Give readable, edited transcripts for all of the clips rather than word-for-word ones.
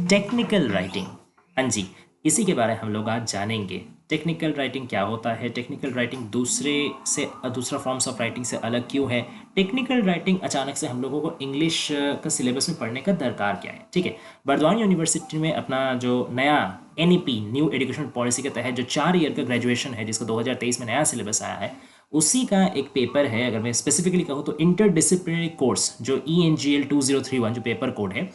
Technical writing. हाँ जी, इसी के बारे में हम लोग आज जानेंगे। टेक्निकल राइटिंग क्या होता है, टेक्निकल राइटिंग दूसरा फॉर्म्स ऑफ राइटिंग से अलग क्यों है, टेक्निकल राइटिंग अचानक से हम लोगों को इंग्लिश का सिलेबस में पढ़ने का दरकार क्या है। ठीक है, बर्दवान यूनिवर्सिटी में अपना जो नया एनईपी न्यू एजुकेशन पॉलिसी के तहत जो 4 ईयर का ग्रेजुएशन है, जिसका 2023 में नया सिलेबस आया है, उसी का एक पेपर है। अगर मैं स्पेसिफिकली कहूँ तो इंटरडिसिप्लिनरी कोर्स जो ENGL 2031 जो पेपर कोड है,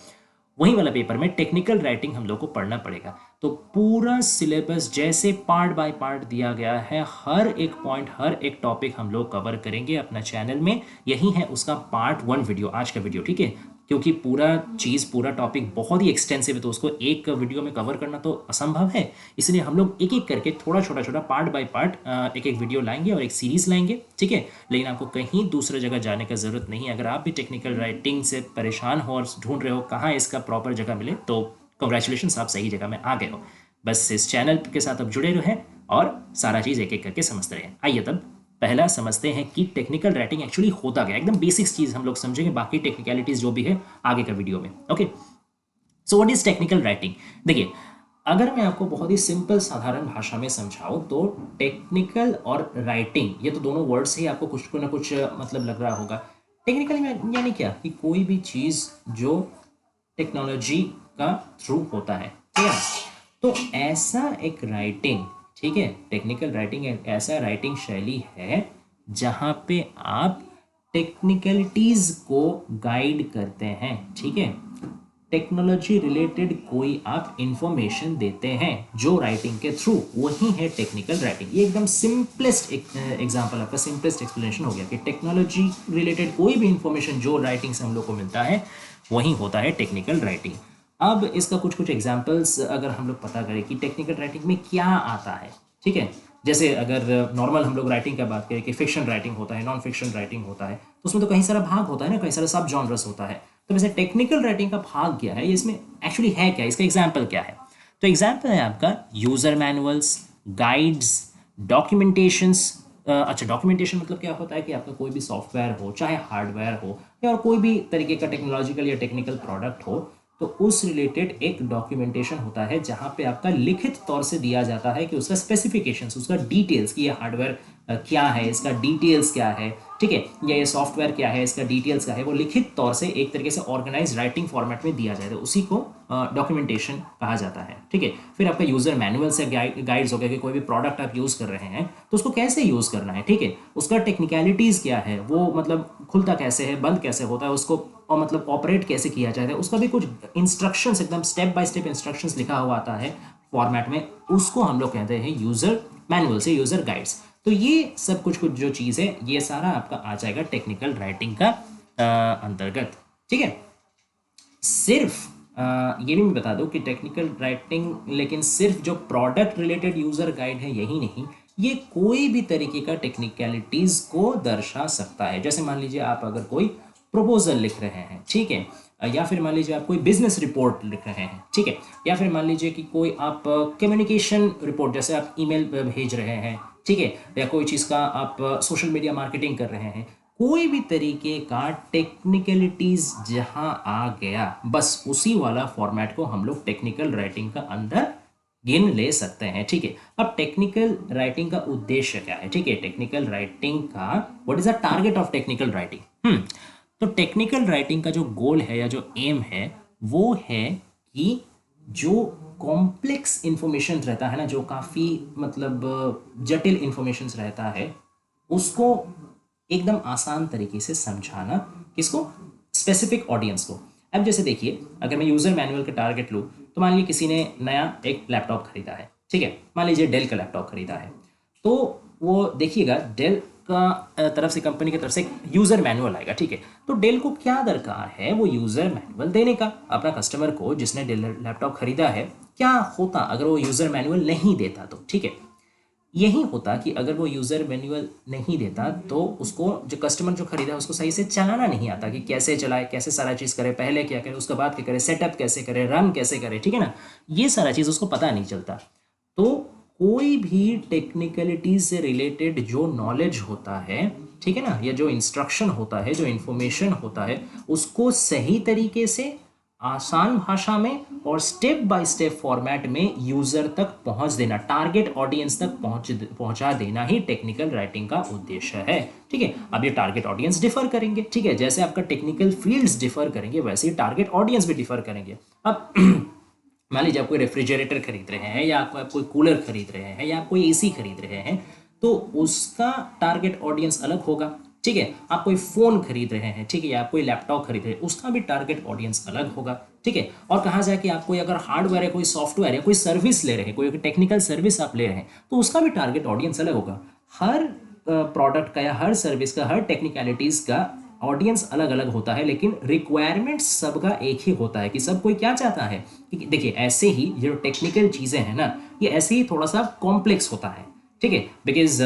वही वाला पेपर में टेक्निकल राइटिंग हम लोग को पढ़ना पड़ेगा। तो पूरा सिलेबस जैसे पार्ट बाय पार्ट दिया गया है, हर एक पॉइंट हर एक टॉपिक हम लोग कवर करेंगे अपना चैनल में। यही है उसका पार्ट 1 वीडियो, आज का वीडियो। ठीक है, क्योंकि पूरा टॉपिक बहुत ही एक्सटेंसिव है, तो उसको एक वीडियो में कवर करना तो असंभव है। इसलिए हम लोग एक एक करके थोड़ा छोटा पार्ट बाय पार्ट एक एक वीडियो लाएंगे और एक सीरीज लाएंगे। ठीक है, लेकिन आपको कहीं दूसरे जगह जाने का ज़रूरत नहीं है। अगर आप भी टेक्निकल राइटिंग से परेशान हो और ढूंढ रहे हो कहाँ इसका प्रॉपर जगह मिले, तो कॉन्ग्रेचुलेशन, आप सही जगह में आ गए हो। बस इस चैनल के साथ अब जुड़े रहें और सारा चीज़ एक एक करके समझते रहें। आइए तब पहला समझते हैं कि टेक्निकल राइटिंग एक्चुअली होता क्या है। एकदम बेसिक्स चीज़ हम लोग समझेंगे, बाकी टेक्निकलिटीज़ जो भी है आगे का वीडियो में। Okay, so what is technical writing. देखिए, अगर मैं आपको बहुत ही सिंपल साधारण भाषा में समझाऊं तो टेक्निकल और राइटिंग, ये तो दोनों वर्ड्स ही आपको कुछ ना कुछ मतलब लग रहा होगा। टेक्निकल यानी क्या, कि कोई भी चीज़ जो टेक्नोलॉजी का थ्रू होता है, ठीक है। तो ऐसा एक राइटिंग, ठीक है, टेक्निकल राइटिंग एक ऐसा राइटिंग शैली है जहाँ पे आप टेक्निकलिटीज़ को गाइड करते हैं। ठीक है, टेक्नोलॉजी रिलेटेड कोई आप इंफॉर्मेशन देते हैं जो राइटिंग के थ्रू, वही है टेक्निकल राइटिंग। ये एकदम सिंपलेस्ट एग्जांपल, आपका सिंपलेस्ट एक्सप्लेनेशन हो गया कि टेक्नोलॉजी रिलेटेड कोई भी इंफॉर्मेशन जो राइटिंग से हम लोग को मिलता है, वही होता है टेक्निकल राइटिंग। अब इसका कुछ एग्जांपल्स अगर हम लोग पता करें कि टेक्निकल राइटिंग में क्या आता है। ठीक है, जैसे अगर नॉर्मल हम लोग राइटिंग का बात करें कि फिक्शन राइटिंग होता है, नॉन फिक्शन राइटिंग होता है, तो उसमें तो कई सारा भाग होता है ना, कई सारा सब जॉनर्स होता है। तो वैसे टेक्निकल राइटिंग का भाग क्या है, इसमें एक्चुअली है क्या, इसका एग्जाम्पल क्या है। तो एग्जाम्पल है आपका यूज़र मैनुअल्स, गाइड्स, डॉक्यूमेंटेशंस। अच्छा, डॉक्यूमेंटेशन मतलब क्या होता है कि आपका कोई भी सॉफ्टवेयर हो, चाहे हार्डवेयर हो या और कोई भी तरीके का टेक्नोलॉजिकल या टेक्निकल प्रोडक्ट हो, तो उस रिलेटेड एक डॉक्यूमेंटेशन होता है जहाँ पे आपका लिखित तौर से दिया जाता है कि उसका स्पेसिफिकेशंस, उसका डिटेल्स, कि ये हार्डवेयर क्या है, इसका डिटेल्स क्या है, ठीक है, या ये सॉफ्टवेयर क्या है, इसका डिटेल्स क्या है, वो लिखित तौर से एक तरीके से ऑर्गेनाइज राइटिंग फॉर्मेट में दिया जाए, तो उसी को डॉक्यूमेंटेशन कहा जाता है। ठीक है, फिर आपका यूज़र मैनुअल से गाइड्स हो गया कि कोई भी प्रोडक्ट आप यूज़ कर रहे हैं तो उसको कैसे यूज़ करना है। ठीक है, उसका टेक्निकलिटीज़ क्या है, वो मतलब खुलता कैसे है, बंद कैसे होता है, उसको और मतलब ऑपरेट कैसे किया जाता है, उसका भी कुछ इंस्ट्रक्शंस, एकदम स्टेप बाय स्टेप इंस्ट्रक्शंस लिखा हुआ आता है फॉर्मेट में, उसको हम लोग कहते हैं यूज़र मैनुअल से यूज़र गाइड्स। तो ये सब कुछ जो चीज़ है, ये सारा आपका आ जाएगा टेक्निकल राइटिंग का अंतर्गत। ठीक है, सिर्फ ये भी मैं बता दूं कि टेक्निकल राइटिंग, लेकिन सिर्फ जो प्रोडक्ट रिलेटेड यूज़र गाइड है यही नहीं, ये कोई भी तरीके का टेक्निकलिटीज़ को दर्शा सकता है। जैसे मान लीजिए आप अगर कोई प्रपोजल लिख रहे हैं, ठीक है, या फिर मान लीजिए आप कोई बिजनेस रिपोर्ट लिख रहे हैं, ठीक है, या फिर मान लीजिए कि कोई आप कम्युनिकेशन रिपोर्ट, जैसे आप ईमेल भेज रहे हैं, ठीक है, या कोई चीज़ का आप सोशल मीडिया मार्केटिंग कर रहे हैं, कोई भी तरीके का टेक्निकलिटीज़ जहां आ गया, बस उसी वाला फॉर्मेट को हम लोग टेक्निकल राइटिंग का अंदर गिन ले सकते हैं। ठीक है, अब टेक्निकल राइटिंग का उद्देश्य क्या है। ठीक है, टेक्निकल राइटिंग का what is the target of technical writing. तो टेक्निकल राइटिंग का जो गोल है या जो एम है, वो है कि जो कॉम्प्लेक्स इंफॉर्मेशन रहता है ना, जो काफ़ी मतलब जटिल इंफॉर्मेशन रहता है, उसको एकदम आसान तरीके से समझाना, किसको, स्पेसिफिक ऑडियंस को। अब जैसे देखिए, अगर मैं यूज़र मैनुअल का टारगेट लूँ, तो मान लीजिए किसी ने नया एक लैपटॉप खरीदा है, ठीक है, मान लीजिए डेल का लैपटॉप खरीदा है, तो वो देखिएगा डेल का तरफ से, कंपनी की तरफ से एक यूज़र मैनुअल आएगा। ठीक है, तो डेल को क्या दरकार है, वो यूज़र मैनुअल देने का अपना कस्टमर को, जिसने डेल लैपटॉप खरीदा है। क्या होता अगर वो यूज़र मैनुअल नहीं देता, तो ठीक है, यही होता कि अगर वो यूज़र मैनुअल नहीं देता तो उसको, जो कस्टमर जो खरीदा है, उसको सही से चलाना नहीं आता कि कैसे चलाए, कैसे सारा चीज़ करे, पहले क्या करे, उसके बाद क्या करे, सेटअप कैसे करे, रन कैसे करे, ठीक है ना, ये सारा चीज़ उसको पता नहीं चलता। तो कोई भी टेक्निकलिटीज से रिलेटेड जो नॉलेज होता है, ठीक है ना, या जो इंस्ट्रक्शन होता है, जो इंफॉर्मेशन होता है, उसको सही तरीके से आसान भाषा में और स्टेप बाय स्टेप फॉर्मेट में यूजर तक पहुंच देना, टारगेट ऑडियंस तक पहुंचा देना ही टेक्निकल राइटिंग का उद्देश्य है। ठीक है, अब ये टारगेट ऑडियंस डिफर करेंगे। ठीक है, जैसे आपका टेक्निकल फील्ड्स डिफर करेंगे वैसे ही टारगेट ऑडियंस भी डिफर करेंगे। अब मान लीजिए आप कोई रेफ्रिजरेटर खरीद रहे हैं, या आप कोई कूलर खरीद रहे हैं, या आप कोई एसी खरीद रहे हैं, तो उसका टारगेट ऑडियंस अलग होगा। ठीक है, आप कोई फ़ोन खरीद रहे हैं, ठीक है, या आप कोई लैपटॉप खरीद रहे हैं, उसका भी टारगेट ऑडियंस अलग होगा। ठीक है, और कहाँ जाके आप कोई अगर हार्डवेयर है, कोई सॉफ्टवेयर है, कोई सर्विस ले रहे हैं, कोई टेक्निकल सर्विस आप ले रहे हैं, तो उसका भी टारगेट ऑडियंस अलग होगा। हर प्रोडक्ट का या हर सर्विस का, हर टेक्निकलिटीज़ का ऑडियंस अलग अलग होता है, लेकिन रिक्वायरमेंट सबका एक ही होता है कि सब कोई क्या चाहता है। देखिए, ऐसे ही जो टेक्निकल चीज़ें हैं ना, ये ऐसे ही थोड़ा सा कॉम्प्लेक्स होता है। ठीक है, बिकॉज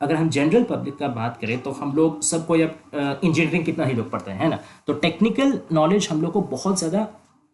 अगर हम जनरल पब्लिक का बात करें तो हम लोग सबको, अब इंजीनियरिंग कितना ही लोग पढ़ते हैं, है ना, तो टेक्निकल नॉलेज हम लोग को बहुत ज़्यादा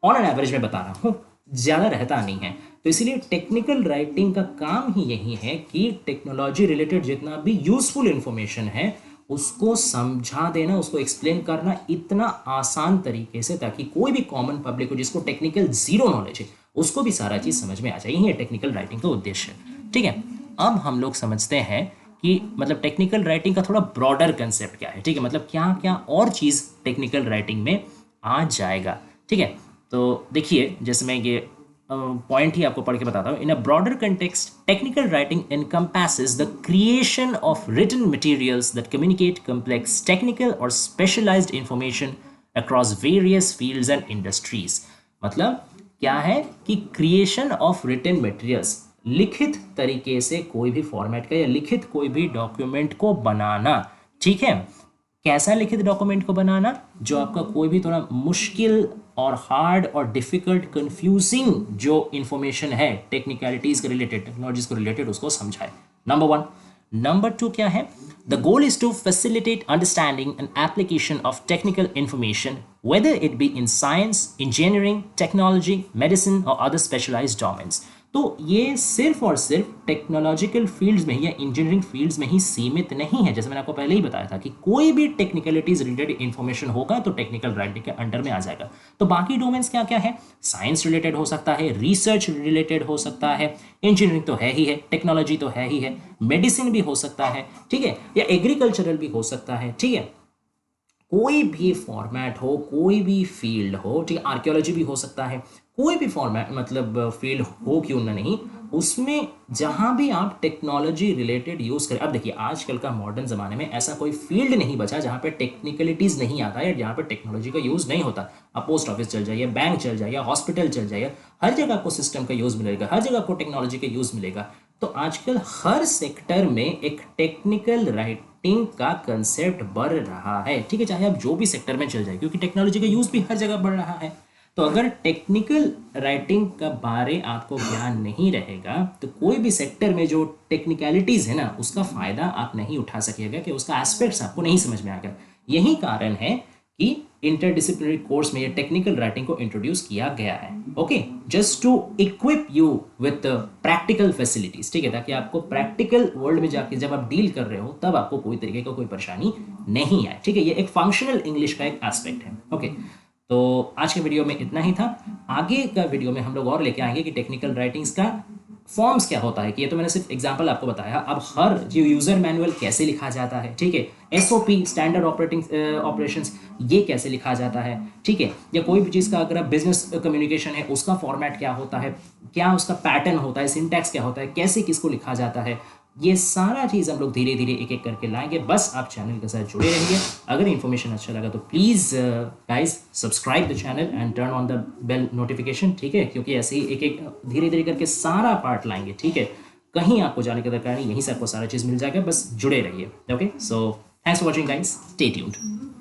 ऑन एन एवरेज में बता रहा हूँ, ज़्यादा रहता नहीं है। तो इसीलिए टेक्निकल राइटिंग का काम ही यही है कि टेक्नोलॉजी रिलेटेड जितना भी यूजफुल इंफॉर्मेशन है उसको समझा देना, उसको एक्सप्लेन करना इतना आसान तरीके से, ताकि कोई भी कॉमन पब्लिक हो जिसको टेक्निकल जीरो नॉलेज है उसको भी सारा चीज़ समझ में आ जाए। यही है टेक्निकल राइटिंग का उद्देश्य। ठीक है, अब हम लोग समझते हैं कि मतलब टेक्निकल राइटिंग का थोड़ा ब्रॉडर कंसेप्ट क्या है। ठीक है, मतलब क्या क्या और चीज़ टेक्निकल राइटिंग में आ जाएगा। ठीक है, तो देखिए, जैसे मैं ये पॉइंट ही आपको पढ़ के बताता हूँ। In a broader context, technical writing encompasses the creation of written materials that communicate complex technical or specialized information across various fields and industries। मतलब क्या है कि क्रिएशन ऑफ रिटन मटेरियल्स, लिखित तरीके से कोई भी फॉर्मेट का या लिखित कोई भी डॉक्यूमेंट को बनाना। ठीक है, कैसा लिखित डॉक्यूमेंट को बनाना, जो आपका कोई भी थोड़ा मुश्किल और हार्ड और डिफिकल्ट कंफ्यूजिंग जो इंफॉर्मेशन है टेक्निकलिटीज के रिलेटेड, टेक्नोलॉजीज को रिलेटेड, उसको समझाए। नंबर 1। नंबर 2 क्या है? The goal is to facilitate understanding and application of technical information whether it be in science, engineering, technology, medicine और अदर स्पेशलाइज्ड डोमेन्स। तो ये सिर्फ और सिर्फ टेक्नोलॉजिकल फील्ड्स में या इंजीनियरिंग फील्ड्स में ही सीमित नहीं है। जैसे मैंने आपको पहले ही बताया था कि कोई भी टेक्निकलिटीज रिलेटेड इंफॉर्मेशन होगा तो टेक्निकल राइटिंग के अंडर में आ जाएगा। तो बाकी डोमेन्स क्या क्या है? साइंस रिलेटेड हो सकता है, रिसर्च रिलेटेड हो सकता है, इंजीनियरिंग तो है ही है, टेक्नोलॉजी तो है ही है, मेडिसिन भी हो सकता है, ठीक है, या एग्रीकल्चरल भी हो सकता है। ठीक है, कोई भी फॉर्मेट हो, कोई भी फील्ड हो, ठीक है, आर्कियोलॉजी भी हो सकता है, कोई भी फॉर्मेट मतलब फील्ड हो क्यों ना नहीं, उसमें जहां भी आप टेक्नोलॉजी रिलेटेड यूज़ करें। अब देखिए, आजकल का मॉडर्न ज़माने में ऐसा कोई फील्ड नहीं बचा जहां पे टेक्निकलिटीज़ नहीं आता है या जहां पे टेक्नोलॉजी का यूज़ नहीं होता। आप पोस्ट ऑफिस चल जाइए, बैंक चल जाइए, हॉस्पिटल चल जाइए, हर जगह आपको सिस्टम का यूज़ मिलेगा, हर जगह आपको टेक्नोलॉजी का यूज़ मिलेगा। तो आजकल हर सेक्टर में एक टेक्निकल राइटिंग का कंसेप्ट बढ़ रहा है। ठीक है, चाहे आप जो भी सेक्टर में चल जाए, क्योंकि टेक्नोलॉजी का यूज़ भी हर जगह बढ़ रहा है। तो अगर टेक्निकल राइटिंग का बारे आपको ज्ञान नहीं रहेगा तो कोई भी सेक्टर में जो टेक्निकलिटीज़ है ना, उसका फ़ायदा आप नहीं उठा सकेगा, कि उसका एस्पेक्ट्स आपको नहीं समझ में आएगा। यही कारण है कि इंटरडिसिप्लिनरी कोर्स में ये टेक्निकल राइटिंग को इंट्रोड्यूस किया गया है। Okay, just to equip you with practical facilities. ठीक है, ताकि आपको प्रैक्टिकल वर्ल्ड में जाके जब आप डील कर रहे हो तब आपको कोई तरीके का कोई परेशानी नहीं आए। ठीक है, ये एक फंक्शनल इंग्लिश का एक एस्पेक्ट है। ओके, तो आज के वीडियो में इतना ही था। आगे का वीडियो में हम लोग और लेके आएंगे कि टेक्निकल राइटिंग्स का फॉर्म्स क्या होता है, कि ये तो मैंने सिर्फ एग्जांपल आपको बताया। अब हर जो यूज़र मैनुअल कैसे लिखा जाता है, ठीक है, एसओपी स्टैंडर्ड ऑपरेटिंग ऑपरेशंस ये कैसे लिखा जाता है, ठीक है, या कोई भी चीज़ का अगर आप बिजनेस कम्युनिकेशन है उसका फॉर्मेट क्या होता है, क्या उसका पैटर्न होता है, सिंटैक्स क्या होता है, कैसे किसको लिखा जाता है, ये सारा चीज़ हम लोग धीरे धीरे एक एक करके लाएंगे। बस आप चैनल के साथ जुड़े रहिए। अगर इन्फॉर्मेशन अच्छा लगा तो please guys subscribe the channel and turn on the bell notification. ठीक है, क्योंकि ऐसे ही एक एक धीरे धीरे करके सारा पार्ट लाएंगे। ठीक है, कहीं आपको जाने की दरकार नहीं, यहीं से आपको सारा चीज़ मिल जाएगा, बस जुड़े रहिए। Okay, so thanks for watching guys, stay tuned.